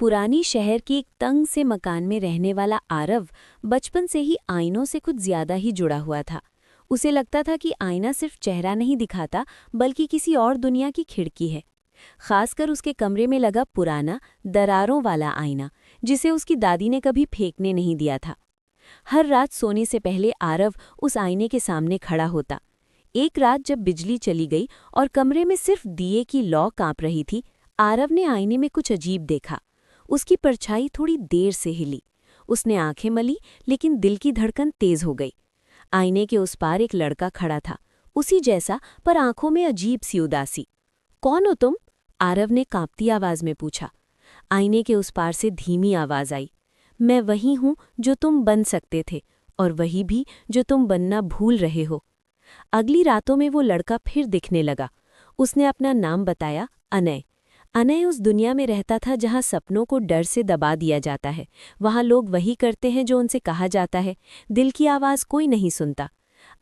पुरानी शहर के एक तंग से मकान में रहने वाला आरव बचपन से ही आईनों से कुछ ज्यादा ही जुड़ा हुआ था। उसे लगता था कि आईना सिर्फ चेहरा नहीं दिखाता बल्कि किसी और दुनिया की खिड़की है। खासकर उसके कमरे में लगा पुराना दरारों वाला आईना, जिसे उसकी दादी ने कभी फेंकने नहीं दिया था। हर रात सोने से पहले आरव उस आईने के सामने खड़ा होता। एक रात जब बिजली चली गई और कमरे में सिर्फ दिए की लौ कांप रही थी, आरव ने आईने में कुछ अजीब देखा। उसकी परछाई थोड़ी देर से हिली। उसने आंखें मली, लेकिन दिल की धड़कन तेज हो गई। आईने के उस पार एक लड़का खड़ा था, उसी जैसा, पर आंखों में अजीब सी उदासी। कौन हो तुम? आरव ने कांपती आवाज में पूछा। आईने के उस पार से धीमी आवाज आई। मैं वही हूं जो तुम बन सकते थे, और वही भी जो तुम बनना भूल रहे हो। अगली रातों में वो लड़का फिर दिखने लगा। उसने अपना नाम बताया, अनय। अनय उस दुनिया में रहता था जहां सपनों को डर से दबा दिया जाता है। वहां लोग वही करते हैं जो उनसे कहा जाता है। दिल की आवाज कोई नहीं सुनता।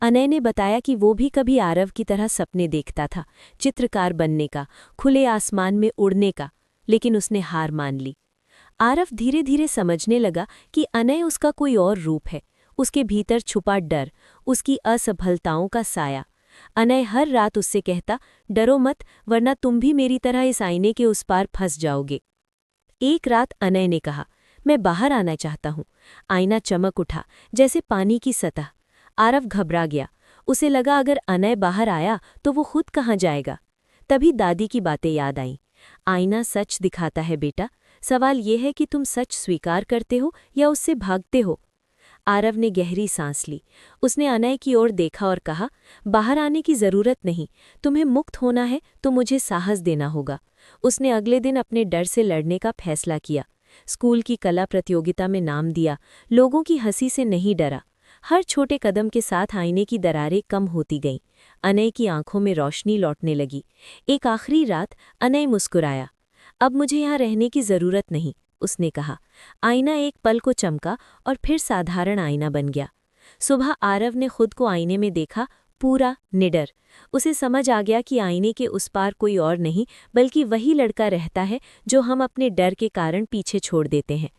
अनय ने बताया कि वो भी कभी आरव की तरह सपने देखता था, चित्रकार बनने का, खुले आसमान में उड़ने का, लेकिन उसने हार मान ली। आरव धीरे धीरे समझने लगा कि अनय उसका कोई और रूप है, उसके भीतर छुपा डर, उसकी असफलताओं का साया। अनय हर रात उससे कहता, डरो मत, वरना तुम भी मेरी तरह इस आईने के उस पार फंस जाओगे। एक रात अनय ने कहा, मैं बाहर आना चाहता हूँ। आईना चमक उठा, जैसे पानी की सतह। आरव घबरा गया। उसे लगा अगर अनय बाहर आया तो वो खुद कहाँ जाएगा। तभी दादी की बातें याद आईं। आईना सच दिखाता है बेटा, सवाल ये है कि तुम सच स्वीकार करते हो या उससे भागते हो। आरव ने गहरी सांस ली। उसने अनय की ओर देखा और कहा, बाहर आने की जरूरत नहीं, तुम्हें मुक्त होना है तो मुझे साहस देना होगा। उसने अगले दिन अपने डर से लड़ने का फैसला किया। स्कूल की कला प्रतियोगिता में नाम दिया, लोगों की हंसी से नहीं डरा। हर छोटे कदम के साथ आईने की दरारें कम होती गईं। अनय की आंखों में रोशनी लौटने लगी। एक आखिरी रात अनय मुस्कुराया। अब मुझे यहाँ रहने की जरूरत नहीं, उसने कहा। आईना एक पल को चमका और फिर साधारण आईना बन गया। सुबह आरव ने खुद को आईने में देखा, पूरा निडर। उसे समझ आ गया कि आईने के उस पार कोई और नहीं, बल्कि वही लड़का रहता है जो हम अपने डर के कारण पीछे छोड़ देते हैं।